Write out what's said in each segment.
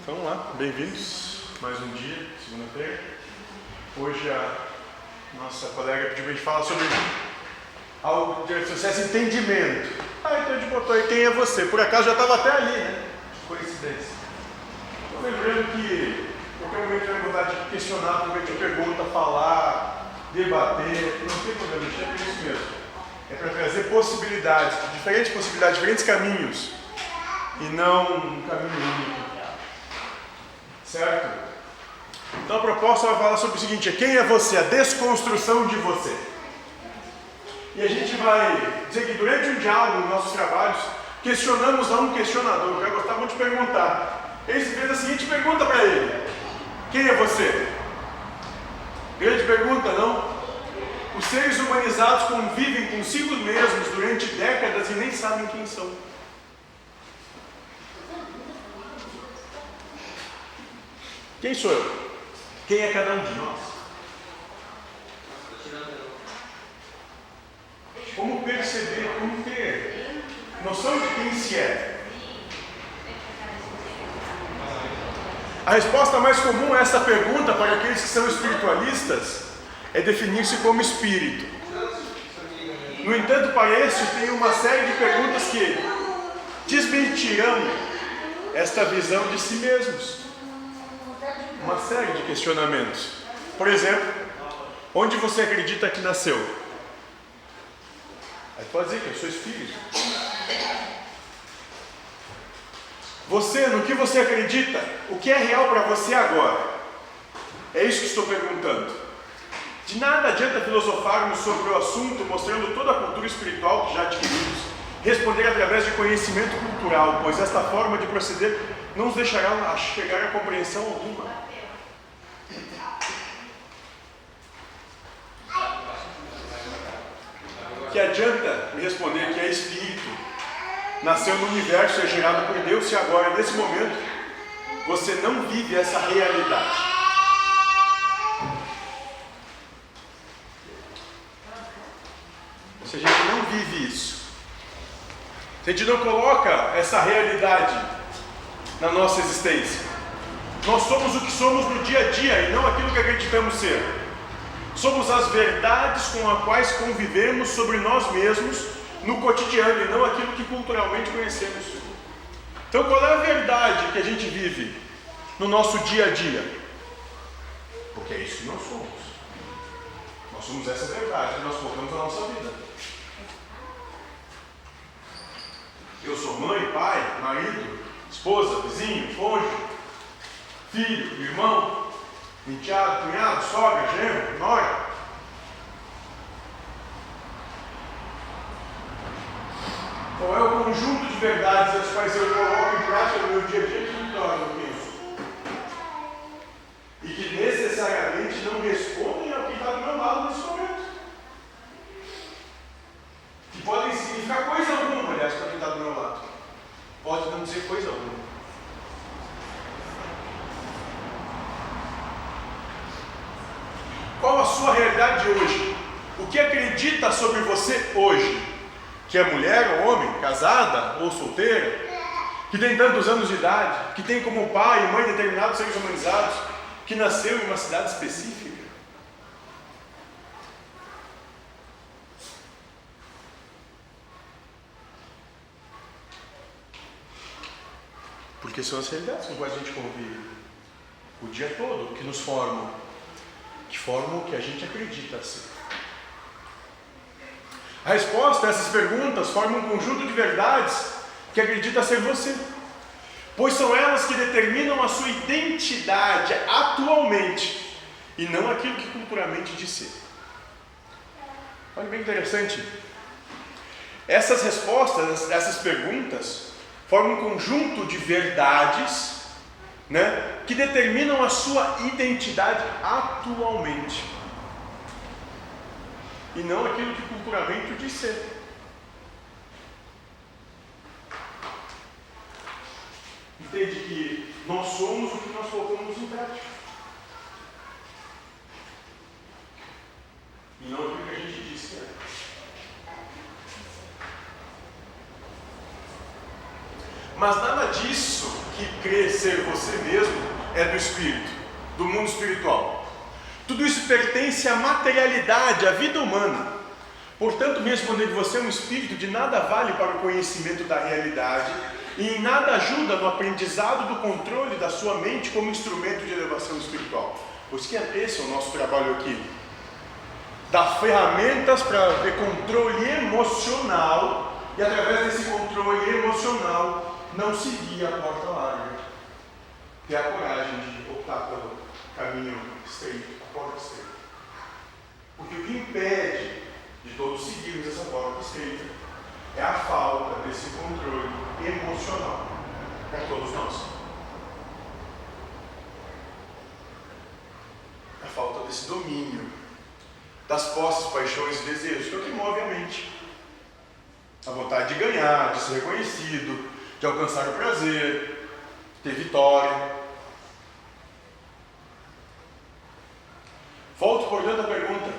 Então vamos lá, bem-vindos, mais um dia, segunda-feira. Hoje a nossa colega pediu para a gente falar sobre algo de sucesso, entendimento. Então a gente botou aí quem é você, por acaso já estava até ali, né? Coincidência. Estou lembrando que qualquer momento eu vou vontade de questionar, provavelmente pergunta, falar, debater, não tem problema, deixa é isso mesmo. É para trazer possibilidades, diferentes caminhos, e não um caminho único. Certo? Então a proposta vai falar sobre o seguinte: quem é você? A desconstrução de você. E a gente vai dizer que durante um diálogo nos nossos trabalhos, questionamos a um questionador, que vai gostar muito de perguntar. Ele fez a seguinte pergunta para ele: quem é você? Grande pergunta, não? Os seres humanizados convivem consigo mesmos durante décadas e nem sabem quem são. Quem sou eu? Quem é cada um de nós? Como perceber, como ter noção de quem se é? A resposta mais comum a essa pergunta para aqueles que são espiritualistas é definir-se como espírito. No entanto, para este tem uma série de perguntas que desmentirão esta visão de si mesmos. Uma série de questionamentos. Por exemplo, onde você acredita que nasceu? Aí pode dizer que eu sou espírito. Você, no que você acredita? O que é real para você agora? É isso que estou perguntando. De nada adianta filosofarmos sobre o assunto, mostrando toda a cultura espiritual que já adquirimos, responder através de conhecimento cultural, pois esta forma de proceder não nos deixará chegar a compreensão alguma. Que adianta me responder que é espírito, nasceu no universo, é gerado por Deus, se agora, nesse momento, você não vive essa realidade. Se a gente não vive isso, se a gente não coloca essa realidade na nossa existência, nós somos o que somos no dia a dia e não aquilo que acreditamos ser. Somos as verdades com as quais convivemos sobre nós mesmos no cotidiano e não aquilo que culturalmente conhecemos. Então, qual é a verdade que a gente vive no nosso dia a dia? Porque é isso que nós somos. Nós somos essa verdade que nós colocamos na nossa vida. Eu sou mãe, pai, marido, esposa, vizinho, cônjuge, filho, irmão, enteado, cunhado, sogra, genro, nora. Qual é o conjunto de verdades as quais eu coloco em prática no meu dia a dia que me torna quem eu sou? E que necessariamente não respondem ao que está do meu lado nesse momento. Que podem significar coisa alguma, aliás, para quem está do meu lado. Pode não dizer coisa alguma. Qual a sua realidade de hoje? O que acredita sobre você hoje? Que é mulher ou homem, casada ou solteira, que tem tantos anos de idade, que tem como pai e mãe determinados seres humanizados, que nasceu em uma cidade específica. Porque são as realidades com as quais a gente convive o dia todo, que nos formam, que formam o que a gente acredita ser. A resposta a essas perguntas forma um conjunto de verdades que acredita ser você, pois são elas que determinam a sua identidade atualmente e não aquilo que culturalmente diz ser. Olha bem interessante. Essas respostas, essas perguntas, formam um conjunto de verdades, que determinam a sua identidade atualmente. E não aquilo que culturalmente diz ser. Entende que nós somos o que nós colocamos em prática. E não aquilo que a gente diz que é. Mas nada disso que que crê ser você mesmo é do espírito, do mundo espiritual. Tudo isso pertence à materialidade, à vida humana. Portanto, me responder que você é um espírito, de nada vale para o conhecimento da realidade e em nada ajuda no aprendizado do controle da sua mente como instrumento de elevação espiritual. Pois que esse é o nosso trabalho aqui. Dar ferramentas para ter controle emocional e através desse controle emocional não seguir a porta larga. Ter a coragem de optar pelo caminho estreito, a porta estreita. Porque o que impede de todos seguirmos essa porta estreita é a falta desse controle emocional para todos nós. A falta desse domínio das posses, paixões e desejos, que é o que move a mente. A vontade de ganhar, de ser reconhecido, de alcançar o prazer, ter vitória. Volto, portanto, à pergunta: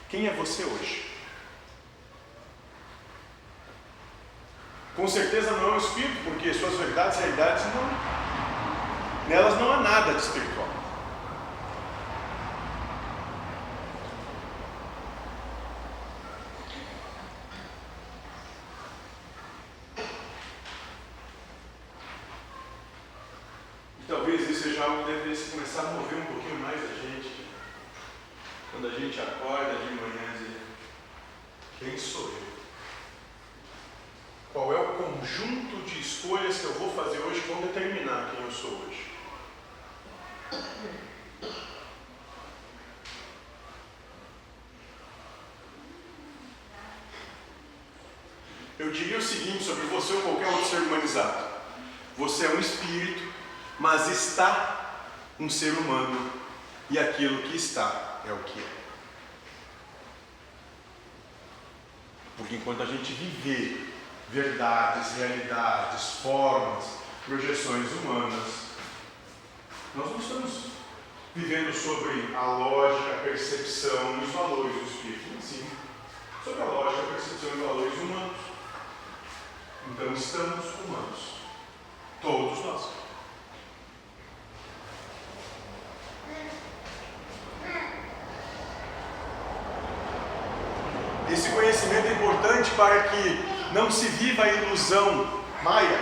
quem é você hoje? Com certeza não é um espírito, porque suas verdades e realidades nelas não há nada de espiritual. Talvez isso seja algo que devesse começar a mover um pouquinho mais a gente. Quando a gente acorda de manhã e diz: quem sou eu? Qual é o conjunto de escolhas que eu vou fazer hoje que vão determinar quem eu sou hoje? Eu diria o seguinte sobre você ou qualquer outro ser humanizado: você é um espírito, mas está um ser humano, e aquilo que está é o que é. Porque enquanto a gente viver verdades, realidades, formas, projeções humanas, nós não estamos vivendo sobre a lógica, a percepção e os valores do espírito, mas sim sobre a lógica, a percepção e os valores humanos. Então estamos humanos, todos nós. Esse conhecimento é importante para que não se viva a ilusão maia.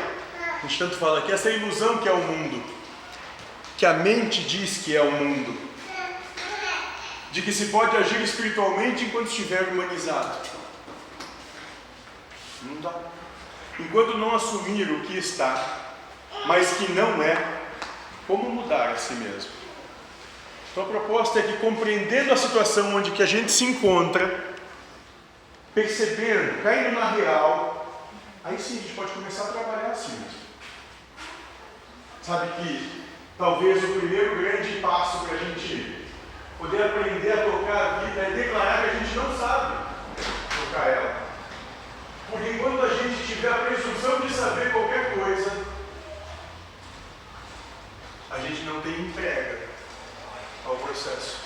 A gente tanto fala aqui, essa ilusão que é o mundo, que a mente diz que é o mundo, de que se pode agir espiritualmente enquanto estiver humanizado. Não dá. Enquanto não assumir o que está, mas que não é, como mudar a si mesmo? Então a proposta é que, compreendendo a situação onde que a gente se encontra, percebendo, caindo na real, aí sim a gente pode começar a trabalhar assim mesmo. Sabe que talvez o primeiro grande passo para a gente poder aprender a tocar a vida é declarar que a gente não sabe tocar ela. Porque enquanto a gente tiver a presunção de saber qualquer coisa, a gente não tem entrega ao processo.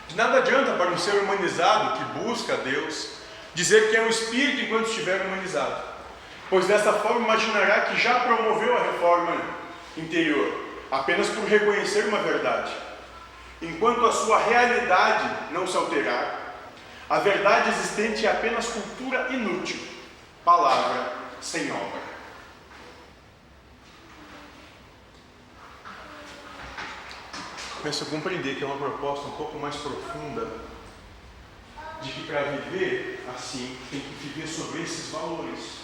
De nada adianta para um ser humanizado que busca a Deus dizer que é um espírito enquanto estiver humanizado, pois dessa forma imaginará que já promoveu a reforma interior, apenas por reconhecer uma verdade. Enquanto a sua realidade não se alterar, a verdade existente é apenas cultura inútil, palavra sem obra. Começo a compreender que é uma proposta um pouco mais profunda, de que para viver assim, tem que viver sobre esses valores.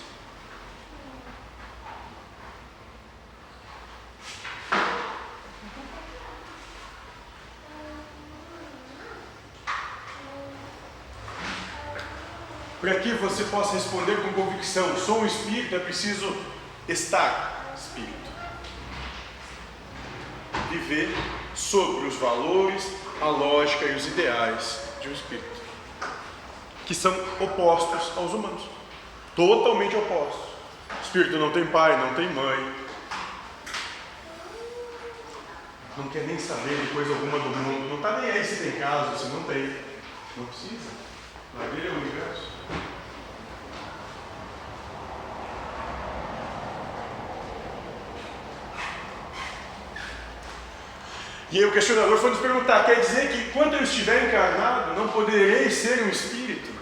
Para que você possa responder com convicção: sou um espírito, é preciso estar espírito. Viver sobre os valores, a lógica e os ideais de um espírito, que são opostos aos humanos, totalmente opostos. O espírito não tem pai, não tem mãe, não quer nem saber de coisa alguma do mundo, não está nem aí se tem casa, se não tem, não precisa. Lá dele é o universo. E aí o questionador foi nos perguntar, quer dizer que enquanto eu estiver encarnado, não poderei ser um espírito?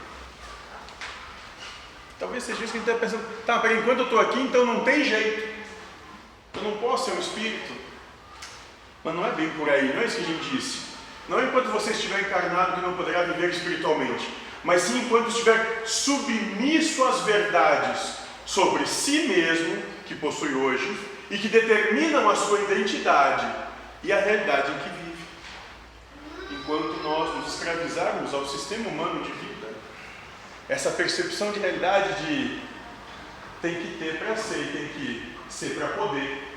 Talvez seja isso que a gente está pensando. Tá, mas enquanto eu estou aqui, então não tem jeito. Eu não posso ser um espírito. Mas não é bem por aí, não é isso que a gente disse. Não é enquanto você estiver encarnado que não poderá viver espiritualmente, mas sim enquanto estiver submisso às verdades sobre si mesmo, que possui hoje, e que determinam a sua identidade e a realidade em que vive. Enquanto nós nos escravizarmos ao sistema humano de vida, essa percepção de realidade de tem que ter para ser e tem que ser para poder,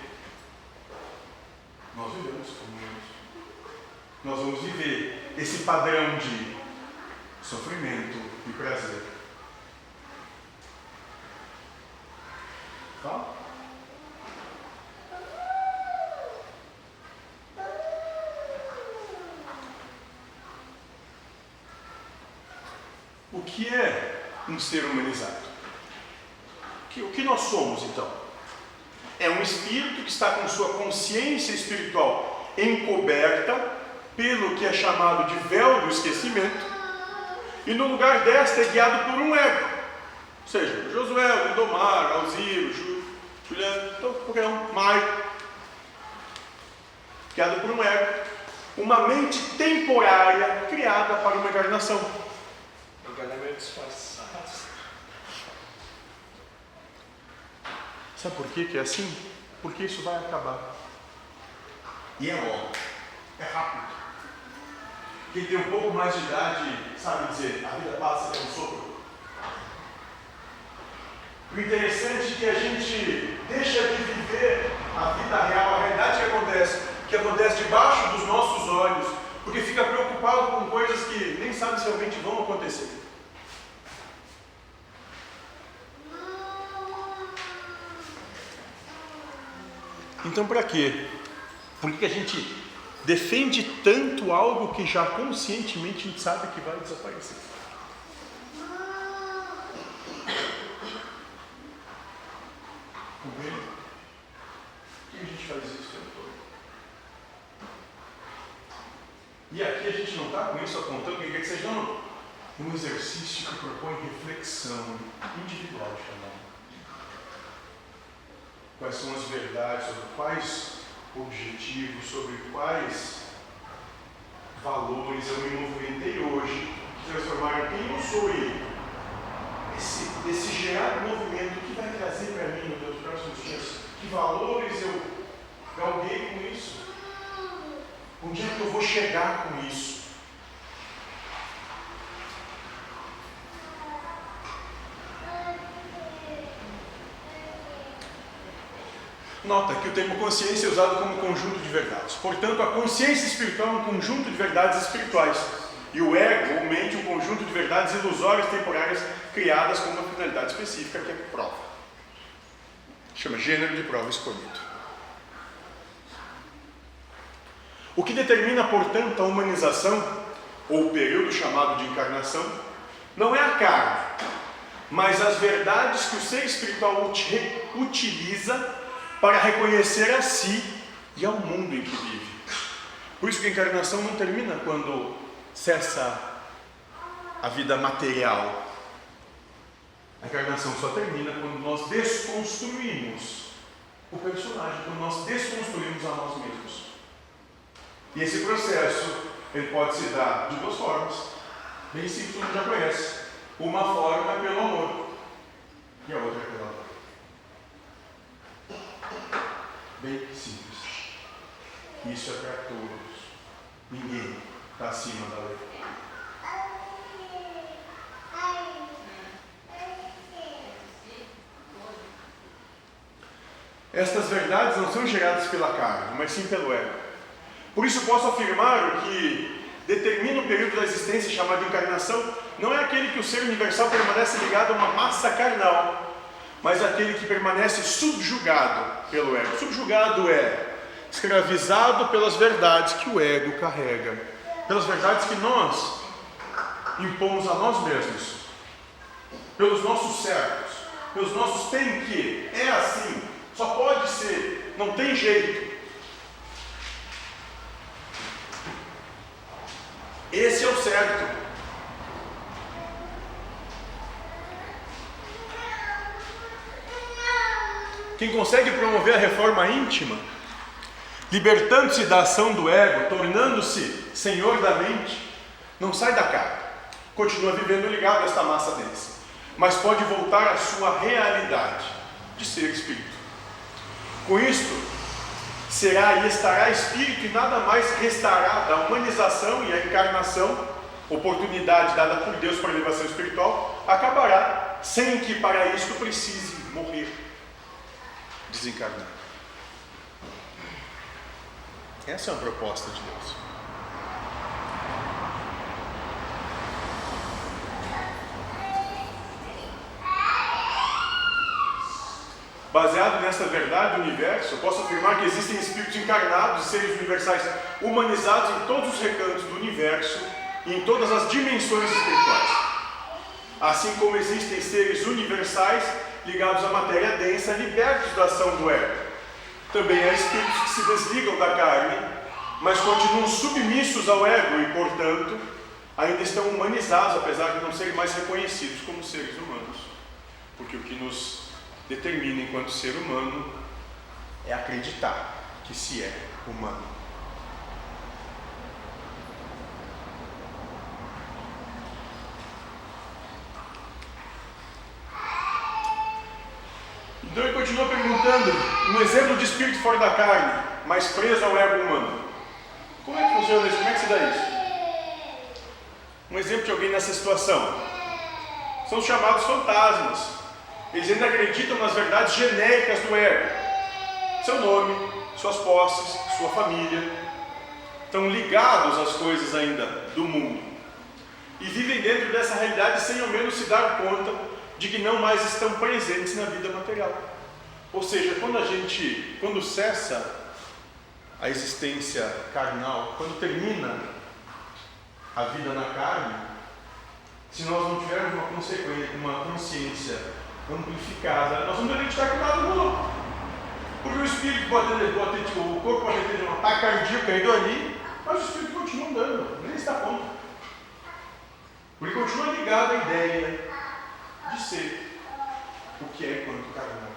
nós vivemos como isso. Nós vamos viver esse padrão de sofrimento e prazer. Tá? O que é um ser humanizado? O que nós somos, então? É um espírito que está com sua consciência espiritual encoberta pelo que é chamado de véu do esquecimento, e no lugar desta é guiado por um ego. Ou seja, Josué, Lindomar, Alziro, Juliano, então, Maio. Guiado por um ego. Uma mente temporária criada para uma encarnação. Enganamento disfarçado. Sabe por que é assim? Porque isso vai acabar. E é logo. É rápido. Quem tem um pouco mais de idade sabe dizer, a vida passa pelo sopro. O interessante é que a gente deixa de viver a vida real, a realidade que acontece debaixo dos nossos olhos, porque fica preocupado com coisas que nem sabe se realmente vão acontecer. Então, para quê? Por que a gente defende tanto algo que já conscientemente a gente sabe que vai desaparecer? Por que a gente faz isso o tempo todo? E aqui a gente não está com isso apontando que seja um exercício que propõe reflexão individual de cada um. Quais são as verdades, sobre quais objetivos, sobre quais valores eu me movimentei hoje, que transformaram quem eu sou e esse gerado movimento que vai trazer para mim nos próximos dias, que valores eu galguei com isso, onde é que eu vou chegar com isso. Nota que o termo consciência é usado como conjunto de verdades. Portanto, a consciência espiritual é um conjunto de verdades espirituais. E o ego, ou mente, um conjunto de verdades ilusórias temporárias criadas com uma finalidade específica, que é prova. Chama gênero de prova escolhido. O que determina, portanto, a humanização, ou o período chamado de encarnação, não é a carne, mas as verdades que o ser espiritual utiliza para reconhecer a si e ao mundo em que vive. Por isso que a encarnação não termina quando cessa a vida material. A encarnação só termina quando nós desconstruímos o personagem, quando nós desconstruímos a nós mesmos. E esse processo, ele pode se dar de duas formas, bem simples, todo mundo já conhece. Uma forma é pelo amor, e a outra é pela dor. Bem simples. Isso é para todos. Ninguém está acima da lei. Estas verdades não são geradas pela carne, mas sim pelo ego. Por isso posso afirmar que determina o período da existência chamado encarnação não é aquele que o ser universal permanece ligado a uma massa carnal, mas aquele que permanece subjugado pelo ego. Subjugado é escravizado pelas verdades que o ego carrega, pelas verdades que nós impomos a nós mesmos, pelos nossos certos, pelos nossos tem que, é assim, só pode ser, não tem jeito. Esse é o certo. Quem consegue promover a reforma íntima, libertando-se da ação do ego, tornando-se senhor da mente, não sai da carne, continua vivendo ligado a esta massa densa, mas pode voltar à sua realidade de ser espírito. Com isto, será e estará espírito e nada mais restará da humanização e a encarnação, oportunidade dada por Deus para a elevação espiritual, acabará sem que para isto precise morrer, desencarnar. Essa é uma proposta de Deus. Baseado nesta verdade do universo, eu posso afirmar que existem espíritos encarnados e seres universais humanizados em todos os recantos do universo e em todas as dimensões espirituais. Assim como existem seres universais ligados à matéria densa, libertos da ação do ego. Também há espíritos que se desligam da carne, mas continuam submissos ao ego e, portanto, ainda estão humanizados, apesar de não serem mais reconhecidos como seres humanos. Porque o que nos determina enquanto ser humano é acreditar que se é humano. Então ele continua perguntando, um exemplo de espírito fora da carne, mas preso ao ego humano. Como é que funciona isso? Como é que se dá isso? Um exemplo de alguém nessa situação são os chamados fantasmas. Eles ainda acreditam nas verdades genéricas do ego. Seu nome, suas posses, sua família. Estão ligados às coisas ainda do mundo. E vivem dentro dessa realidade sem ao menos se dar conta de que não mais estão presentes na vida material. Ou seja, quando cessa a existência carnal, quando termina a vida na carne, se nós não tivermos uma consciência amplificada, nós vamos acreditar que nada mudou. Porque o espírito o corpo pode ter um ataque cardíaco caído ali, mas o espírito continua andando, nem está conta. Porque continua ligado à ideia de ser o que é enquanto carnal.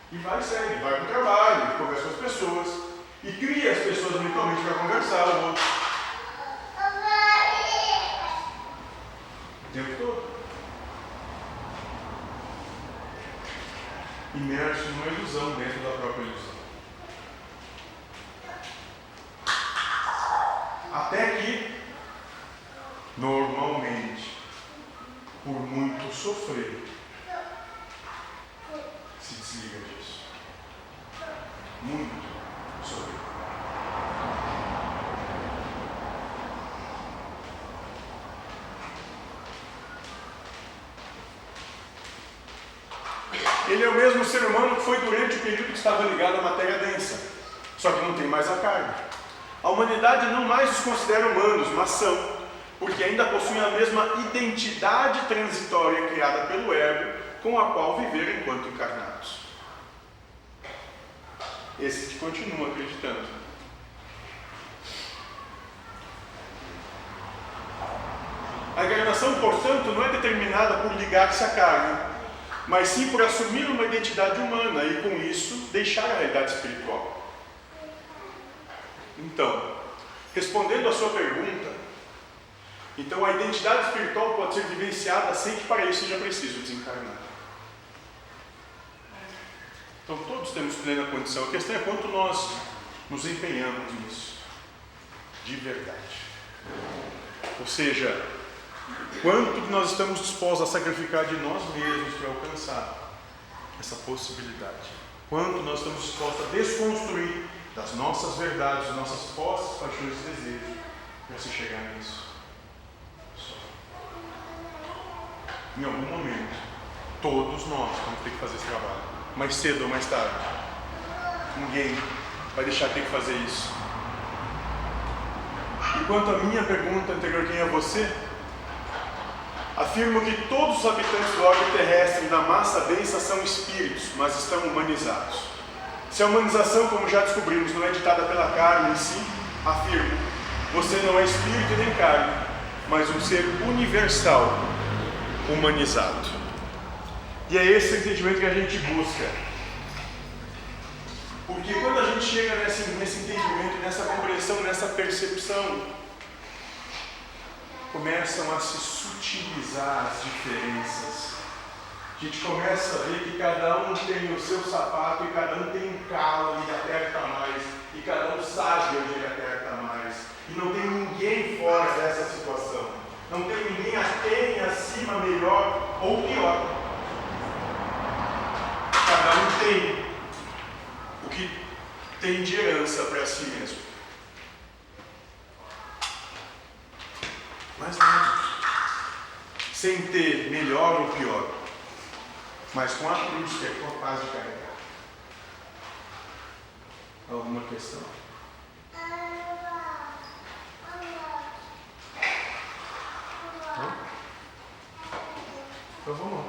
E segue, vai para o trabalho, conversa com as pessoas, e cria as pessoas mentalmente para conversar o outro. O tempo todo. Imerso numa ilusão dentro da própria ilusão. Até que, normalmente, por muito sofrer, se desliga disso. Muito sofrer. Ele é o mesmo ser humano que foi durante o período que estava ligado à matéria densa, só que não tem mais a carne. A humanidade não mais os considera humanos, mas são, porque ainda possuem a mesma identidade transitória criada pelo ego, com a qual viveram enquanto encarnados. Esses que continuam acreditando. A encarnação, portanto, não é determinada por ligar-se à carne, mas sim por assumir uma identidade humana e, com isso, deixar a realidade espiritual. Então, respondendo à sua pergunta, então a identidade espiritual pode ser vivenciada sem que para isso seja preciso desencarnar. Então todos temos plena condição. A questão é quanto nós nos empenhamos nisso, de verdade. Ou seja, quanto nós estamos dispostos a sacrificar de nós mesmos para alcançar essa possibilidade. Quanto nós estamos dispostos a desconstruir das nossas verdades, das nossas posses, paixões e desejos para se chegar nisso. Em algum momento, todos nós vamos ter que fazer esse trabalho, mais cedo ou mais tarde. Ninguém vai deixar de ter que fazer isso. E quanto à minha pergunta anterior, quem é você? afirmo que todos os habitantes do orbe terrestre e da massa densa são espíritos, mas estão humanizados. Se a humanização, como já descobrimos, não é ditada pela carne em si, afirmo, você não é espírito nem carne, mas um ser universal, humanizado. E é esse o entendimento que a gente busca. Porque quando a gente chega nesse entendimento, nessa compreensão, nessa percepção, começam a se sutilizar as diferenças. A gente começa a ver que cada um tem o seu sapato e cada um tem um calo onde aperta mais, e cada um sabe onde ele aperta mais. E não tem ninguém fora dessa situação. Não tem ninguém aquém, acima, melhor ou pior. Cada um tem o que tem de herança para si mesmo. Mas nada. Sem ter melhor ou pior. Mas com a cruz que é capaz de carregar. Alguma questão? Não? Então vamos lá.